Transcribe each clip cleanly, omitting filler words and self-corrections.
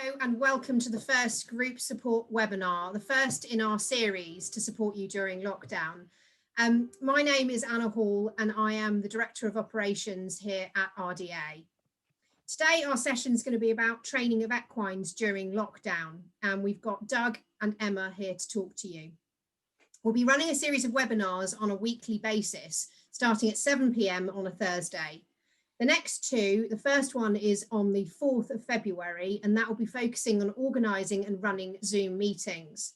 Hello and welcome to the first group support webinar, the first in our series to support you during lockdown. My name is Anna Hall and I am the Director of Operations here at RDA. Today our session is going to be about training of equines during lockdown, and we've got Doug and Emma here to talk to you. We'll be running a series of webinars on a weekly basis, starting at 7 p.m. on a Thursday. The next two, the first one is on the 4th of February, and that will be focusing on organising and running Zoom meetings.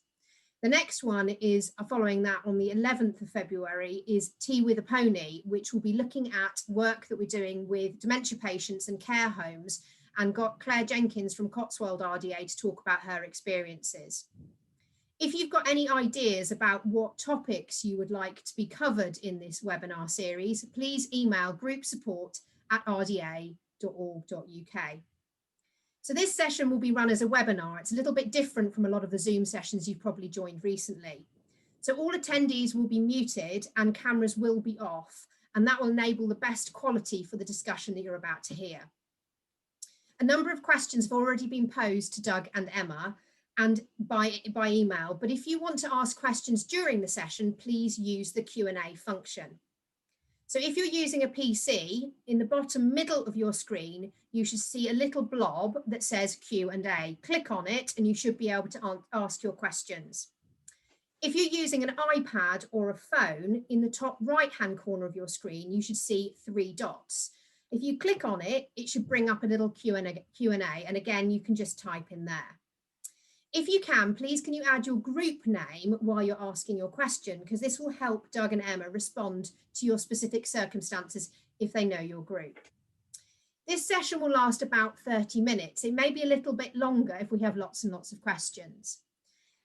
The next one is following that on the 11th of February is Tea with a Pony, which will be looking at work that we're doing with dementia patients and care homes, and got Claire Jenkins from Cotswold RDA to talk about her experiences. If you've got any ideas about what topics you would like to be covered in this webinar series, please email groupsupport@rda.org.uk. So this session will be run as a webinar. It's a little bit different from a lot of the Zoom sessions you've probably joined recently. So all attendees will be muted and cameras will be off, and that will enable the best quality for the discussion that you're about to hear. A number of questions have already been posed to Doug and Emma and by email, but if you want to ask questions during the session, please use the Q&A function. So if you're using a PC, in the bottom middle of your screen, you should see a little blob that says Q&A. Click on it and you should be able to ask your questions. If you're using an iPad or a phone, in the top right-hand corner of your screen, you should see 3 dots. If you click on it, it should bring up a little Q&A, and again, you can just type in there. If you can you add your group name while you're asking your question, because this will help Doug and Emma respond to your specific circumstances if they know your group. This session will last about 30 minutes. It may be a little bit longer if we have lots and lots of questions.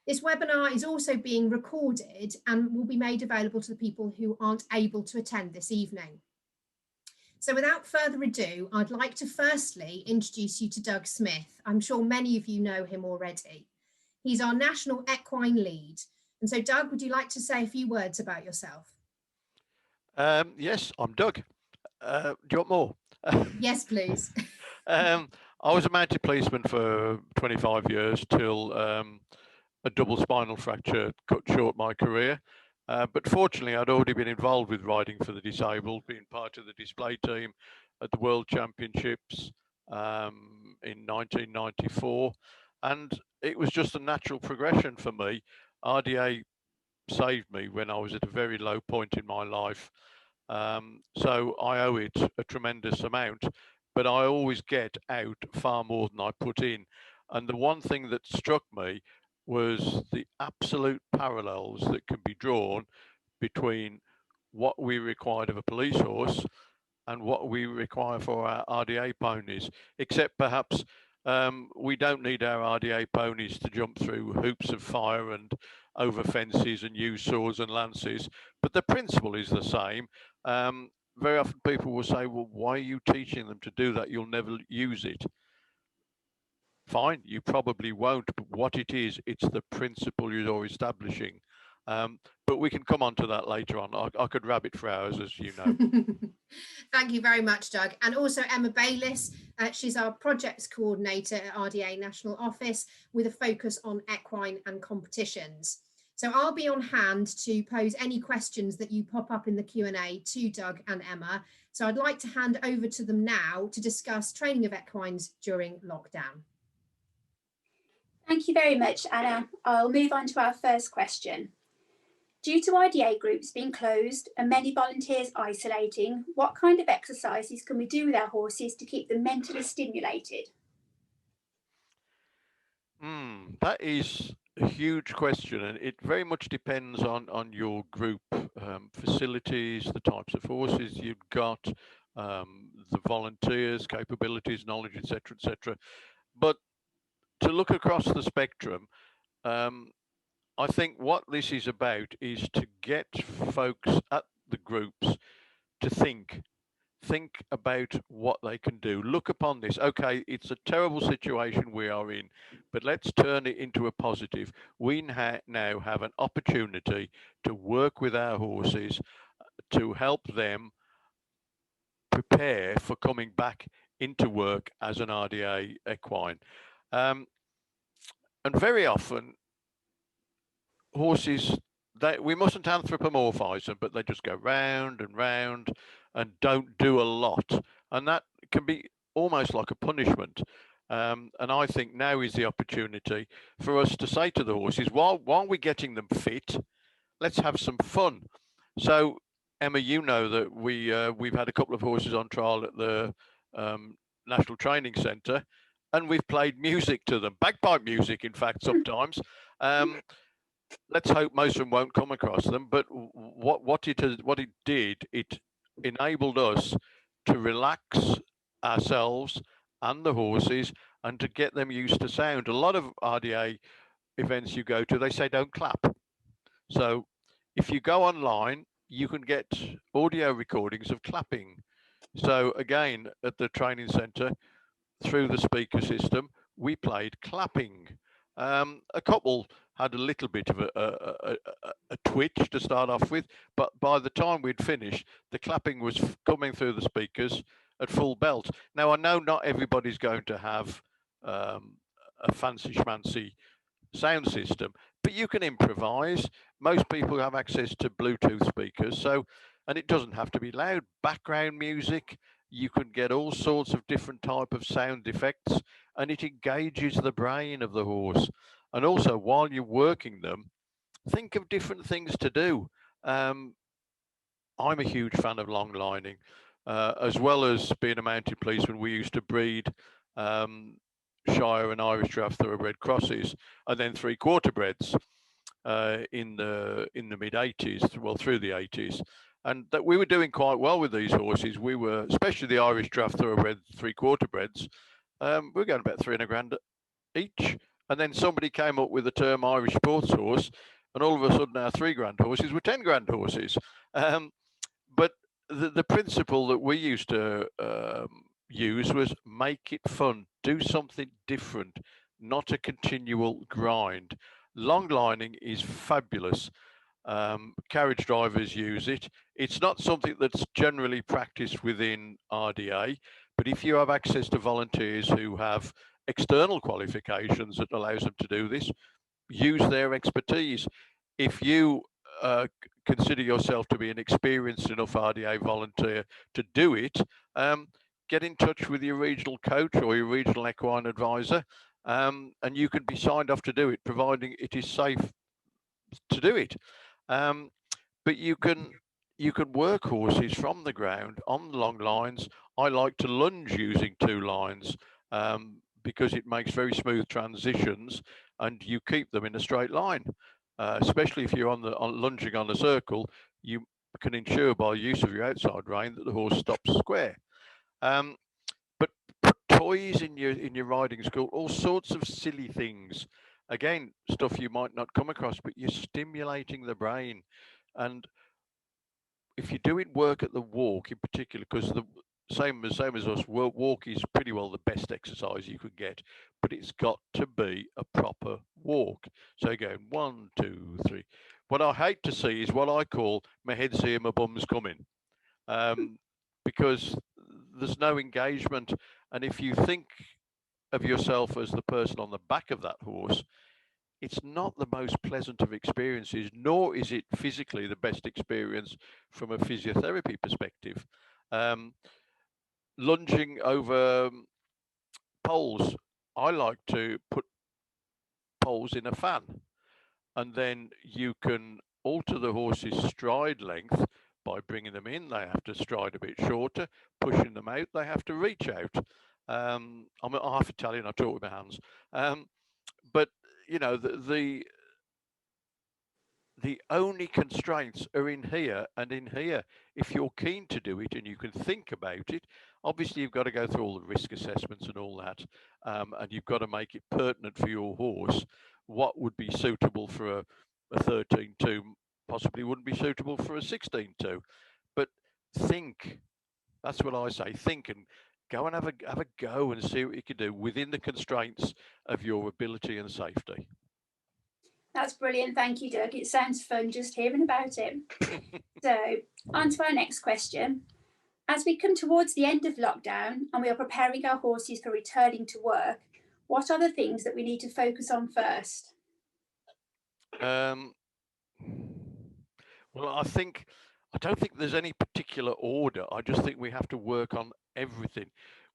This webinar is also being recorded and will be made available to the people who aren't able to attend this evening. So without further ado, I'd like to firstly introduce you to Doug Smith. I'm sure many of you know him already. He's our National Equine Lead. And so, Doug, would you like to say a few words about yourself? Yes, I'm Doug. Do you want more? Yes, please. I was a mounted policeman for 25 years till a double spinal fracture cut short my career. But fortunately, I'd already been involved with riding for the disabled, being part of the display team at the World Championships in 1994. And it was just a natural progression for me. RDA saved me when I was at a very low point in my life. So I owe it a tremendous amount, but I always get out far more than I put in. And the one thing that struck me was the absolute parallels that can be drawn between what we required of a police horse and what we require for our RDA ponies, except perhaps we don't need our RDA ponies to jump through hoops of fire and over fences and use swords and lances, but the principle is the same. Very often people will say, well, why are you teaching them to do that? You'll never use it. Fine, you probably won't, but what it is, it's the principle you're establishing. But we can come on to that later on. I could rabbit for hours, as you know. Thank you very much, Doug. And also Emma Bayliss, she's our projects coordinator at RDA National Office with a focus on equine and competitions. So I'll be on hand to pose any questions that you pop up in the Q&A to Doug and Emma. So I'd like to hand over to them now to discuss training of equines during lockdown. Thank you very much, Anna. I'll move on to our first question. Due to RDA groups being closed and many volunteers isolating, what kind of exercises can we do with our horses to keep them mentally stimulated? That is a huge question, and it very much depends on your group facilities, the types of horses you've got, the volunteers, capabilities, knowledge, etc., etc. But to look across the spectrum, I think what this is about is to get folks at the groups to think about what they can do. Look upon this. Okay, it's a terrible situation we are in, but let's turn it into a positive. We now have an opportunity to work with our horses to help them prepare for coming back into work as an RDA equine. And very often horses, we mustn't anthropomorphize them, but they just go round and round and don't do a lot. And that can be almost like a punishment. And I think now is the opportunity for us to say to the horses, while we're getting them fit, let's have some fun. So, Emma, you know that we've had a couple of horses on trial at the National Training Centre, and we've played music to them, bagpipe music, in fact, sometimes. Let's hope most of them won't come across them. But what it did, it enabled us to relax ourselves and the horses and to get them used to sound. A lot of RDA events you go to, they say don't clap. So if you go online, you can get audio recordings of clapping. So again, at the training centre, through the speaker system, we played clapping. A couple had a little bit of a twitch to start off with, but by the time we'd finished, the clapping was coming through the speakers at full belt. Now, I know not everybody's going to have a fancy schmancy sound system, but you can improvise. Most people have access to Bluetooth speakers, so, and it doesn't have to be loud. Background music, you can get all sorts of different type of sound effects, and it engages the brain of the horse. And also, while you're working them, think of different things to do. I'm a huge fan of long lining. As well as being a mounted policeman, we used to breed Shire and Irish Draft thoroughbred crosses, and then 3/4 breds in the mid 80s, well through the 80s, and that we were doing quite well with these horses. We were, especially the Irish Draft thoroughbred 3/4 breds, we were going about 300 grand each, and then somebody came up with the term Irish sports horse, and all of a sudden our 3 grand horses were 10 grand horses. But the principle that we used to use was make it fun, do something different, not a continual grind. Long lining is fabulous. Carriage drivers use it. It's not something that's generally practiced within RDA, but if you have access to volunteers who have external qualifications that allows them to do this, use their expertise. If you consider yourself to be an experienced enough RDA volunteer to do it, get in touch with your regional coach or your regional equine advisor, and you can be signed off to do it, providing it is safe to do it. But you can work horses from the ground on the long lines. I like to lunge using 2 lines because it makes very smooth transitions, and you keep them in a straight line. Especially if you're lunging on a circle, you can ensure by use of your outside rein that the horse stops square. But put toys in your riding school, all sorts of silly things. Again, stuff you might not come across, but you're stimulating the brain. And if you're doing work at the walk in particular, because the same as us, walk is pretty well the best exercise you could get, but it's got to be a proper walk. So you're going 1, 2, 3. What I hate to see is what I call my head's here, my bum's coming, because there's no engagement. And if you think of yourself as the person on the back of that horse, it's not the most pleasant of experiences, nor is it physically the best experience from a physiotherapy perspective. Lunging over poles, I like to put poles in a fan, and then you can alter the horse's stride length by bringing them in. They have to stride a bit shorter. Pushing them out, they have to reach out. I'm half Italian, I talk with my hands. But you know, the only constraints are in here and in here. If you're keen to do it and you can think about it, obviously you've got to go through all the risk assessments and all that, and you've got to make it pertinent for your horse. What would be suitable for a 13-2 possibly wouldn't be suitable for a 16-2. But think, that's what I say, think and go and have a go and see what you can do within the constraints of your ability and safety. That's brilliant. Thank you, Doug. It sounds fun just hearing about it. So on to our next question. As we come towards the end of lockdown and we are preparing our horses for returning to work, what are the things that we need to focus on first? Well, I don't think there's any particular order. I just think we have to work on everything.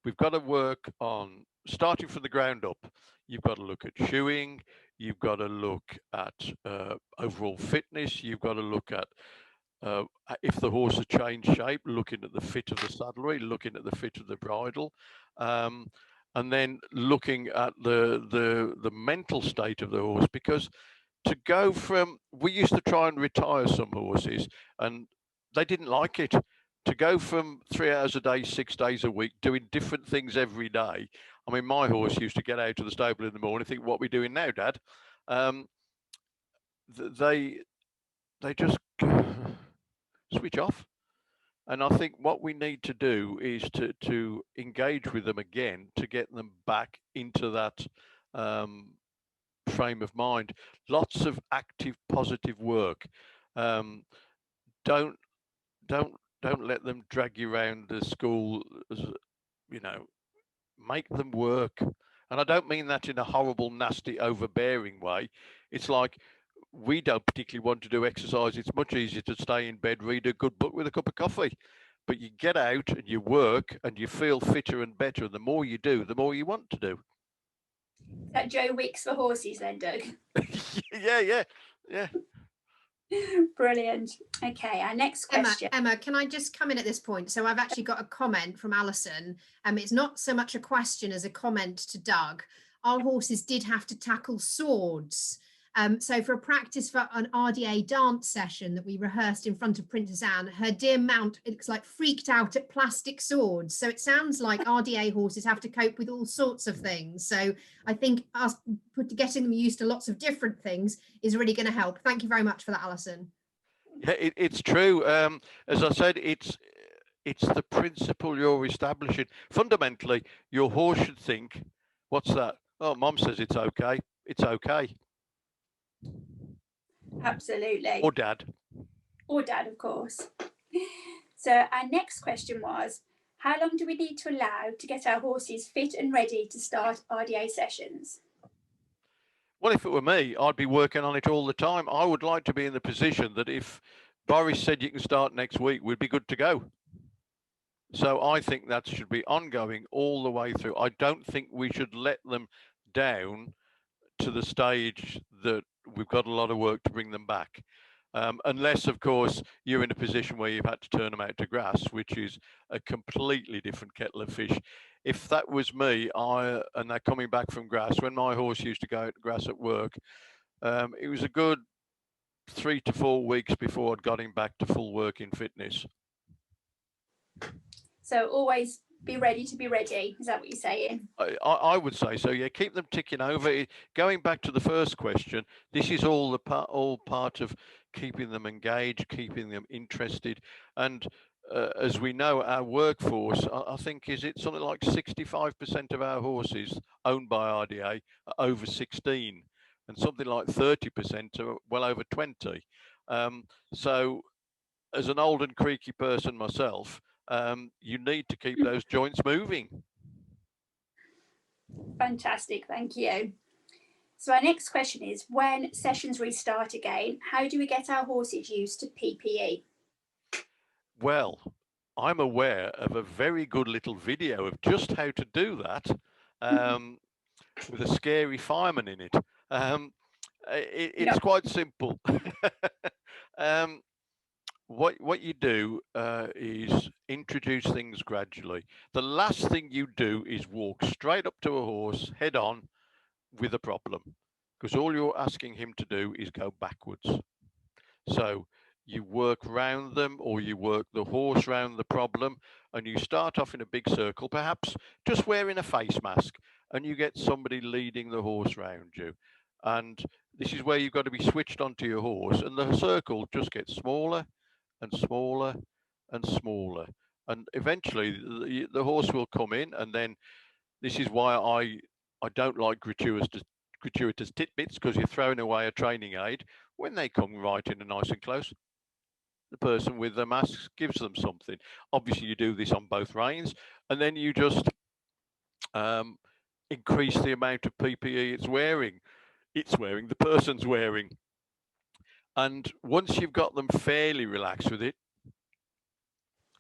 We've got to work on starting from the ground up. You've got to look at shoeing. You've got to look at overall fitness. You've got to look at if the horse has changed shape, looking at the fit of the saddlery, looking at the fit of the bridle, and then looking at the mental state of the horse. Because to go from, we used to try and retire some horses, and they didn't like it. To go from 3 hours a day, 6 days a week, doing different things every day. I mean, my horse used to get out of the stable in the morning, think, "What are we doing now, Dad?" They just switch off. And I think what we need to do is to engage with them again, to get them back into that frame of mind. Lots of active, positive work. Don't let them drag you around the school. You know, make them work. And I don't mean that in a horrible, nasty, overbearing way. It's like, we don't particularly want to do exercise. It's much easier to stay in bed, read a good book with a cup of coffee. But you get out and you work and you feel fitter and better. And the more you do, the more you want to do. Is that Joe Wicks for horses then, Doug? Yeah. Brilliant. Okay, our next question. Emma, can I just come in at this point? So I've actually got a comment from Alison. It's not so much a question as a comment to Doug. Our horses did have to tackle swords. So for a practice for an RDA dance session that we rehearsed in front of Princess Anne, her dear mount, it looks like, freaked out at plastic swords. So it sounds like RDA horses have to cope with all sorts of things. So I think us getting them used to lots of different things is really going to help. Thank you very much for that, Alison. Yeah, it's true. As I said, it's the principle you're establishing. Fundamentally, your horse should think, "What's that? Oh, Mom says it's okay. It's okay." Absolutely. Or Dad. Or Dad, of course. So our next question was, how long do we need to allow to get our horses fit and ready to start RDA sessions? Well, if it were me, I'd be working on it all the time. I would like to be in the position that if Boris said you can start next week, we'd be good to go. So I think that should be ongoing all the way through. I don't think we should let them down to the stage that we've got a lot of work to bring them back. Unless, of course, you're in a position where you've had to turn them out to grass, which is a completely different kettle of fish. If that was me, and they're coming back from grass, when my horse used to go out to grass at work, it was a good 3 to 4 weeks before I'd got him back to full working fitness. So always be ready to be ready. Is that what you're saying? I would say so. Yeah, keep them ticking over. Going back to the first question, this is all part of keeping them engaged, keeping them interested, and as we know, our workforce, I think, is it something like 65% of our horses owned by RDA are over 16, and something like 30% are well over 20. So, as an old and creaky person myself, you need to keep those joints moving. Fantastic, thank you. So our next question is, when sessions restart again, how do we get our horses used to PPE? Well, I'm aware of a very good little video of just how to do that, with a scary fireman in it. It's quite simple. What you do is introduce things gradually. The last thing you do is walk straight up to a horse head on with a problem, because all you're asking him to do is go backwards. So you work round them, or you work the horse round the problem, and you start off in a big circle, perhaps just wearing a face mask, and you get somebody leading the horse round you. And this is where you've got to be switched onto your horse, and the circle just gets smaller and smaller and smaller, and eventually the horse will come in. And then this is why I don't like gratuitous tidbits, because you're throwing away a training aid. When they come right in and nice and close, the person with the mask gives them something. Obviously you do this on both reins, and then you just increase the amount of PPE it's wearing, the person's wearing. And once you've got them fairly relaxed with it,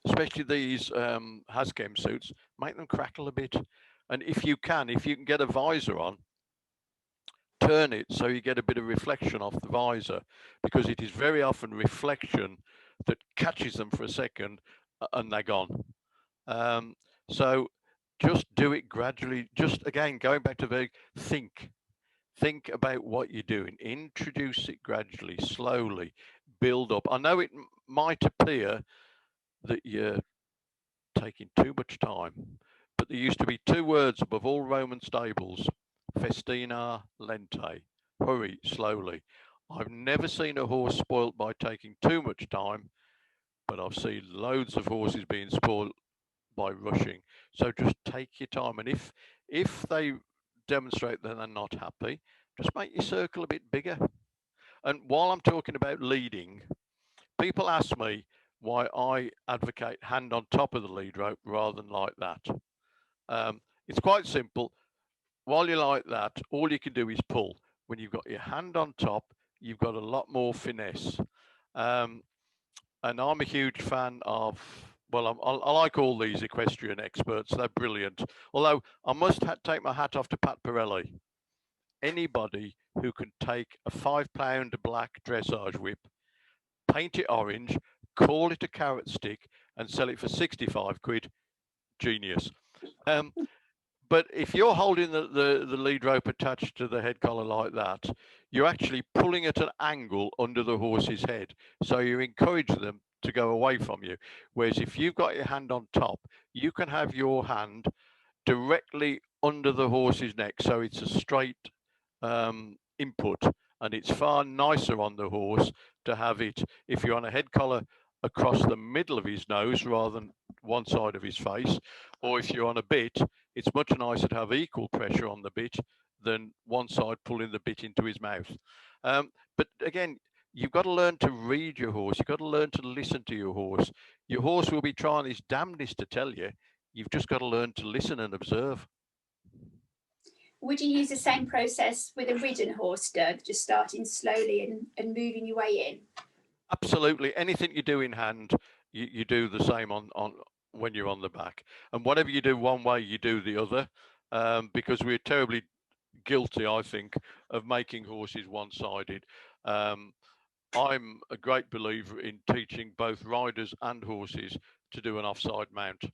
especially these Hazchem suits, make them crackle a bit. And if you can get a visor on, turn it so you get a bit of reflection off the visor, because it is very often reflection that catches them for a second and they're gone. So just do it gradually. Just again, going back to the think about what you're doing. Introduce it gradually, slowly, build up. I know it might appear that you're taking too much time, but there used to be 2 words above all Roman stables: festina lente, hurry slowly. I've never seen a horse spoilt by taking too much time, but I've seen loads of horses being spoilt by rushing. So just take your time, and if they demonstrate that they're not happy, just make your circle a bit bigger. And while I'm talking about leading, people ask me why I advocate hand on top of the lead rope rather than like that. It's quite simple. While you're like that, all you can do is pull. When you've got your hand on top, you've got a lot more finesse. And I'm a huge fan of, well, I like all these equestrian experts. They're brilliant. Although I must take my hat off to Pat Pirelli. Anybody who can take a 5-pound black dressage whip, paint it orange, call it a carrot stick, and sell it for 65 quid, genius. But if you're holding the lead rope attached to the head collar like that, you're actually pulling at an angle under the horse's head. So you encourage them to go away from you. Whereas if you've got your hand on top, you can have your hand directly under the horse's neck. So it's a straight input, and it's far nicer on the horse to have it, if you're on a head collar, across the middle of his nose rather than one side of his face, or if you're on a bit, it's much nicer to have equal pressure on the bit than one side pulling the bit into his mouth. But again, you've got to learn to read your horse. You've got to learn to listen to your horse. Your horse will be trying his damnedest to tell you. You've just got to learn to listen and observe. Would you use the same process with a ridden horse, Doug, just starting slowly and moving your way in? Absolutely. Anything you do in hand, you do the same on when you're on the back. And whatever you do one way, you do the other, because we're terribly guilty, I think, of making horses one-sided. I'm a great believer in teaching both riders and horses to do an offside mount.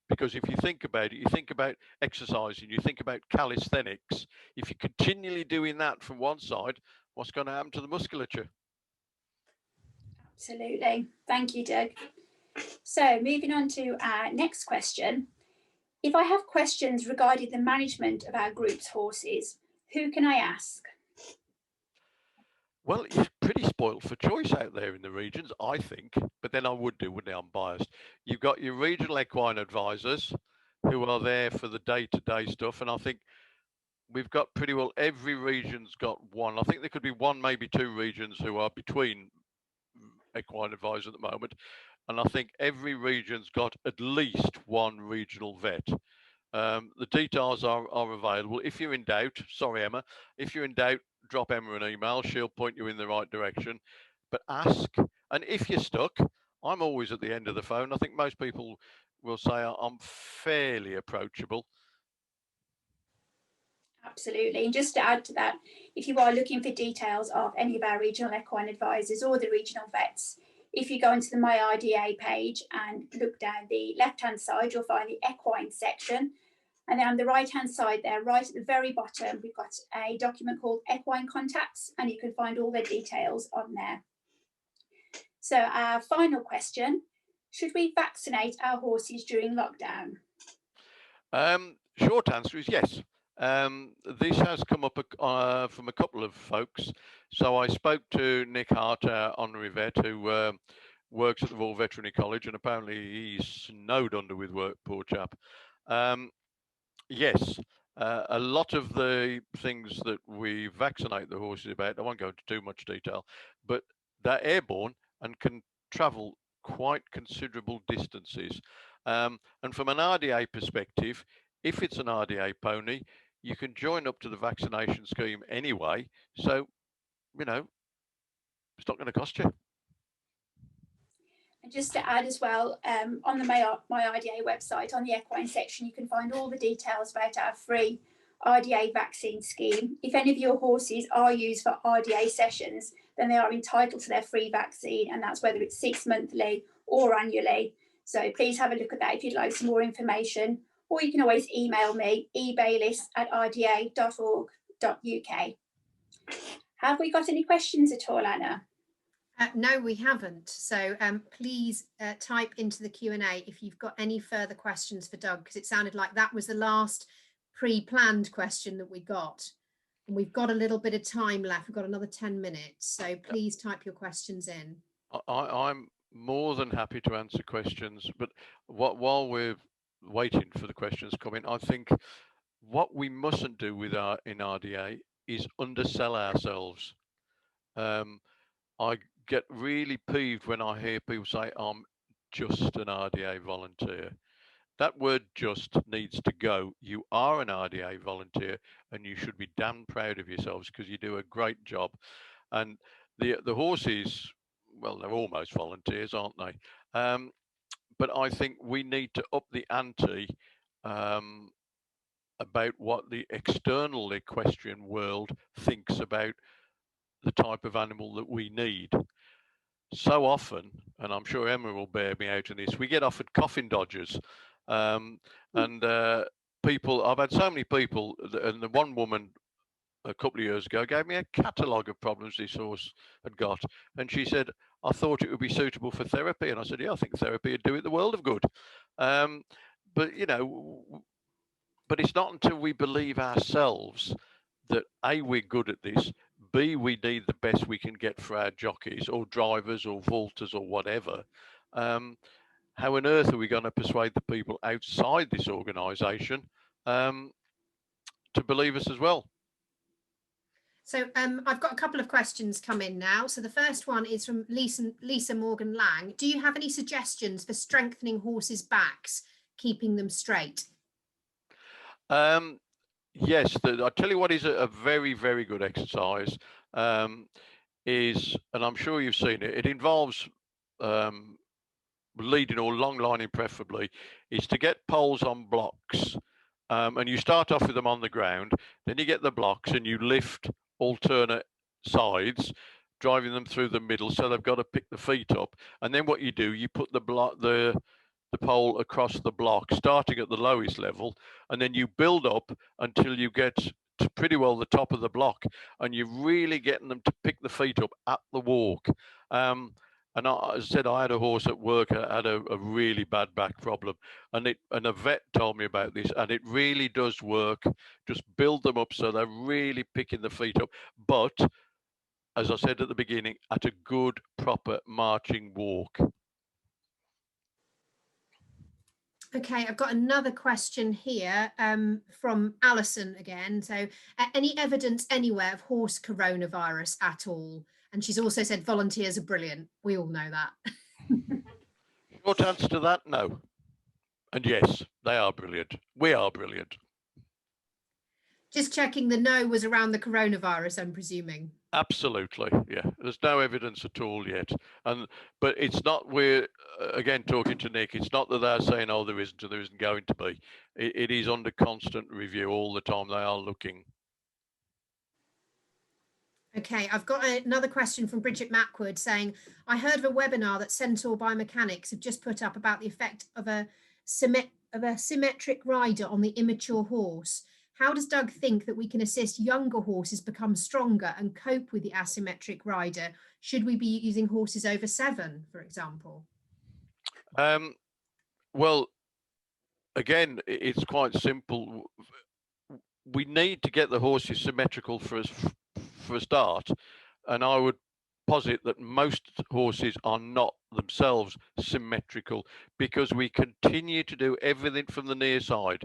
Because if you think about it, you think about exercising, you think about calisthenics. If you're continually doing that from one side, what's going to happen to the musculature? Absolutely. Thank you, Doug. So moving on to our next question. If I have questions regarding the management of our group's horses, who can I ask? Well, you're pretty spoilt for choice out there in the regions, I think. But then I would do, wouldn't I? I'm biased. You've got your regional equine advisors who are there for the day-to-day stuff. And I think we've got pretty well every region's got one. I think there could be one, maybe 2 regions who are between equine advisors at the moment. And I think every region's got at least one regional vet. The details are available. If you're in doubt, sorry, Emma, if you're in doubt, drop Emma an email. She'll point you in the right direction. But ask. And if you're stuck, I'm always at the end of the phone. I think most people will say I'm fairly approachable. Absolutely. And just to add to that, if you are looking for details of any of our regional equine advisors or the regional vets, if you go into the My RDA page and look down the left-hand side, you'll find the equine section. And then on the right-hand side there, right at the very bottom, we've got a document called Equine Contacts, and you can find all the details on there. So our final question, should we vaccinate our horses during lockdown? Short answer is yes. This has come up from a couple of folks. So I spoke to Nick Hart, honorary vet, who works at the Royal Veterinary College, and apparently he's snowed under with work, poor chap. Yes, a lot of the things that we vaccinate the horses about, I won't go into too much detail, but they're airborne and can travel quite considerable distances. And from an RDA perspective, if it's an RDA pony, you can join up to the vaccination scheme anyway. So, you know, it's not going to cost you. And just to add as well, on the My RDA website, on the equine section, you can find all the details about our free RDA vaccine scheme. If any of your horses are used for RDA sessions, then they are entitled to their free vaccine, and that's whether it's 6 monthly or annually. So please have a look at that if you'd like some more information, or you can always email me, ebayliss@rda.org.uk. Have we got any questions at all, Anna? No, we haven't. So please type into the Q&A if you've got any further questions for Doug, because it sounded like that was the last pre-planned question that we got. And we've got a little bit of time left. We've got another 10 minutes. So please type your questions in. I'm more than happy to answer questions, but while we're waiting for the questions coming, I think what we mustn't do with in RDA is undersell ourselves. I get really peeved when I hear people say, I'm just an RDA volunteer. That word just needs to go. You are an RDA volunteer and you should be damn proud of yourselves because you do a great job. And the horses, well, they're almost volunteers, aren't they? But I think we need to up the ante about what the external equestrian world thinks about the type of animal that we need. So often, and I'm sure Emma will bear me out in this, we get offered coffin dodgers. People, I've had so many people, and the one woman a couple of years ago gave me a catalogue of problems this horse had got. And she said, I thought it would be suitable for therapy. And I said, yeah, I think therapy would do it the world of good. But, you know, but it's not until we believe ourselves that A, we're good at this, B, we need the best we can get for our jockeys or drivers or vaulters or whatever. How on earth are we going to persuade the people outside this organisation to believe us as well? So I've got a couple of questions come in now. So the first one is from Lisa Morgan Lang. Do you have any suggestions for strengthening horses' backs, keeping them straight? Yes, I'll tell you what is a very, very good exercise is, and I'm sure you've seen it, it involves leading or long lining preferably, is to get poles on blocks. And you start off with them on the ground, then you get the blocks and you lift alternate sides, driving them through the middle so they've got to pick the feet up. And then what you do, you put the pole across the block, starting at the lowest level, and then you build up until you get to pretty well the top of the block, and you're really getting them to pick the feet up at the walk. And as I said, I had a horse at work that had a really bad back problem, and a vet told me about this, and it really does work. Just build them up so they're really picking the feet up. But as I said at the beginning, at a good, proper marching walk. Okay, I've got another question here from Alison again. So any evidence anywhere of horse coronavirus at all? And she's also said volunteers are brilliant. We all know that. Short answer to that, no. And yes, they are brilliant. We are brilliant. Just checking the no was around the coronavirus, I'm presuming. Absolutely, yeah. There's no evidence at all yet. But it's not, we're, again, talking to Nick, it's not that they're saying, oh, there isn't or there isn't going to be. It is under constant review all the time. They are looking. Okay, I've got another question from Bridget Mackwood saying, I heard of a webinar that Centaur Biomechanics have just put up about the effect of a symmetric rider on the immature horse. How does Doug think that we can assist younger horses become stronger and cope with the asymmetric rider? Should we be using horses over 7, for example? Well, again, it's quite simple. We need to get the horses symmetrical for a start, and I would posit that most horses are not themselves symmetrical because we continue to do everything from the near side.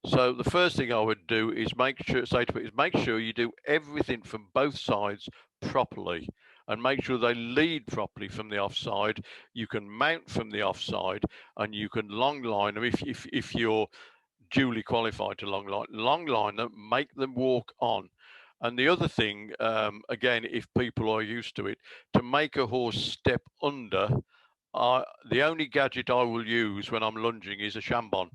So the first thing I would do is make sure you do everything from both sides properly, and make sure they lead properly from the offside. You can mount from the offside, and you can long line them if you're duly qualified to long line them, make them walk on. And the other thing, again, if people are used to it, to make a horse step under, the only gadget I will use when I'm lunging is a shambon,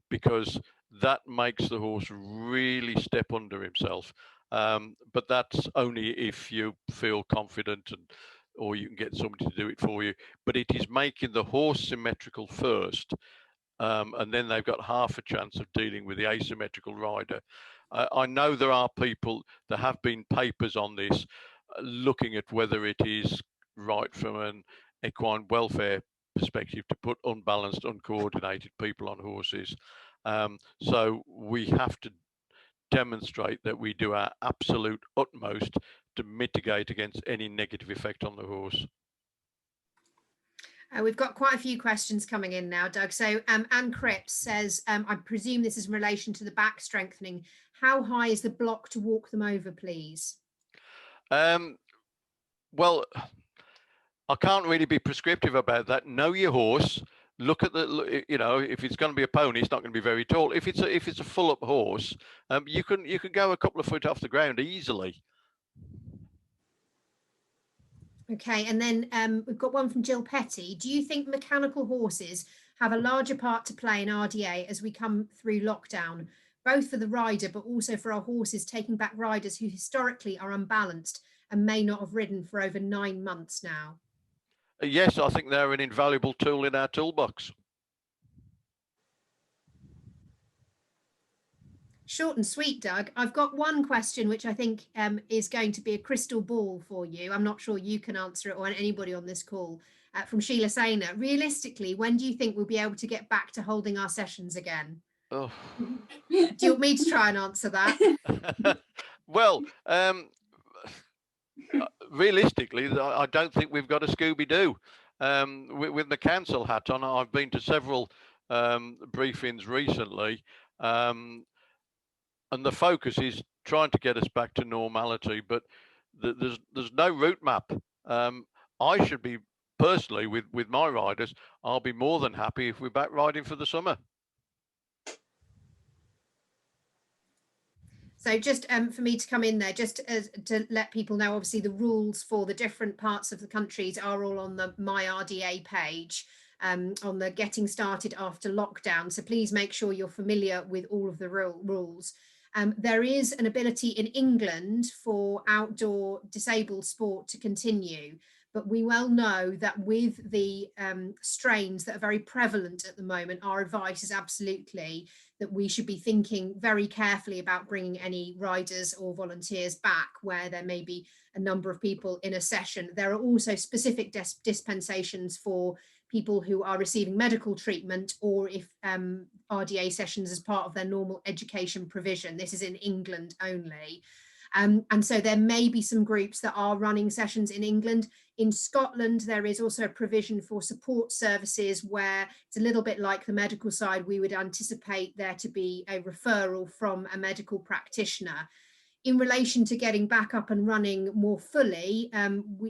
because that makes the horse really step under himself. But that's only if you feel confident, or you can get somebody to do it for you. But it is making the horse symmetrical first, and then they've got half a chance of dealing with the asymmetrical rider. I know there are people, there have been papers on this, looking at whether it is right from an equine welfare perspective to put unbalanced, uncoordinated people on horses. So we have to demonstrate that we do our absolute utmost to mitigate against any negative effect on the horse. We've got quite a few questions coming in now, Doug. So Anne Cripps says, I presume this is in relation to the back strengthening. How high is the block to walk them over, please? Well, I can't really be prescriptive about that. Know your horse. Look at the, you know, if it's going to be a pony, it's not going to be very tall. If it's a full up horse, you can go a couple of foot off the ground easily. Okay, and then we've got one from Jill Petty. Do you think mechanical horses have a larger part to play in RDA as we come through lockdown, both for the rider, but also for our horses taking back riders who historically are unbalanced and may not have ridden for over 9 months now? Yes, I think they're an invaluable tool in our toolbox. Short and sweet, Doug. I've got one question which I think is going to be a crystal ball for you. I'm not sure you can answer it or anybody on this call. From Sheila Sainer. Realistically, when do you think we'll be able to get back to holding our sessions again? Oh. Do you want me to try and answer that? Well, realistically, I don't think we've got a Scooby-Doo. With the council hat on, I've been to several briefings recently, and the focus is trying to get us back to normality, but there's no route map. I should be, personally, with my riders, I'll be more than happy if we're back riding for the summer. So just for me to come in there, just to let people know, obviously the rules for the different parts of the countries are all on the My RDA page, on the getting started after lockdown. So please make sure you're familiar with all of the rules. There is an ability in England for outdoor disabled sport to continue, but we well know that with the strains that are very prevalent at the moment, our advice is absolutely that we should be thinking very carefully about bringing any riders or volunteers back where there may be a number of people in a session. There are also specific dispensations for people who are receiving medical treatment, or if RDA sessions as part of their normal education provision. This is in England only. And so there may be some groups that are running sessions in England. In Scotland, there is also a provision for support services where it's a little bit like the medical side. We would anticipate there to be a referral from a medical practitioner. In relation to getting back up and running more fully,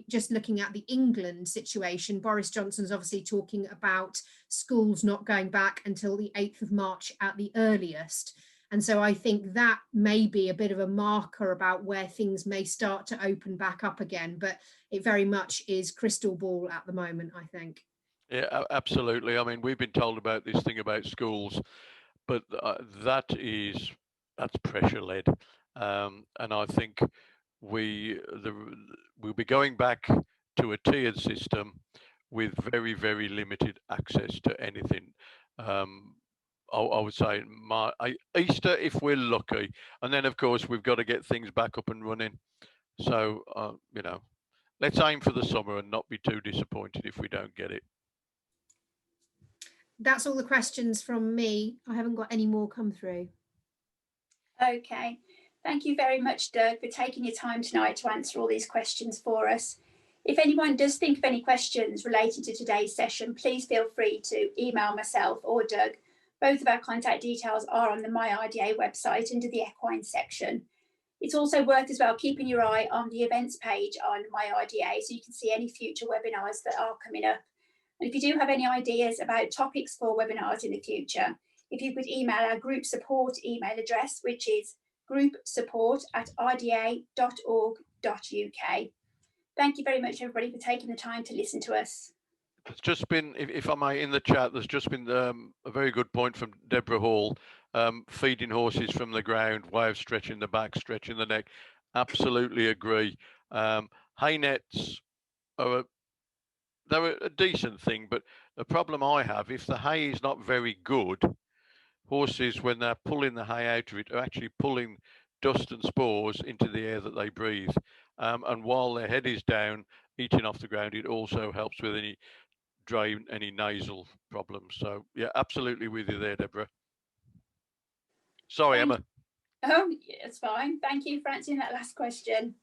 just looking at the England situation, Boris Johnson's obviously talking about schools not going back until the 8th of March at the earliest. And so I think that may be a bit of a marker about where things may start to open back up again, but it very much is crystal ball at the moment, I think. Yeah, absolutely. I mean, we've been told about this thing about schools, but that's pressure led. And I think we'll be going back to a tiered system with very, very limited access to anything. I would say Easter if we're lucky, and then of course we've got to get things back up and running. So you know, let's aim for the summer and not be too disappointed if we don't get it. That's all the questions from me. I haven't got any more come through. Okay, thank you very much, Doug, for taking your time tonight to answer all these questions for us. If anyone does think of any questions related to today's session, please feel free to email myself or Doug. Both of our contact details are on the My RDA website under the Equine section. It's also worth as well keeping your eye on the events page on My RDA so you can see any future webinars that are coming up. And if you do have any ideas about topics for webinars in the future, if you could email our group support email address, which is groupsupport@rda.org.uk. Thank you very much, everybody, for taking the time to listen to us. There's just been, if I may, in the chat, there's just been a very good point from Deborah Hall. Feeding horses from the ground, way of stretching the back, stretching the neck. Absolutely agree. Hay nets are they're a decent thing, but the problem I have, if the hay is not very good, horses, when they're pulling the hay out of it, are actually pulling dust and spores into the air that they breathe. And while their head is down, eating off the ground, it also helps with any drain, any nasal problems. So yeah, absolutely with you there, Deborah. Sorry, Emma. Oh, it's fine. Thank you for answering that last question.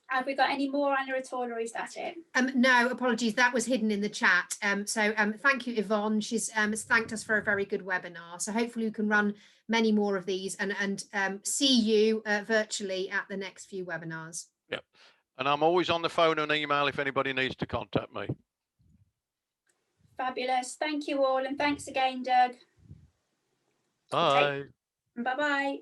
Have we got any more, Anna, at all, or is that it? No, apologies. That was hidden in the chat. Thank you, Yvonne. She's thanked us for a very good webinar. So hopefully we can run many more of these and see you virtually at the next few webinars. Yep. And I'm always on the phone and email if anybody needs to contact me. Fabulous. Thank you all. And thanks again, Doug. Bye. Bye-bye.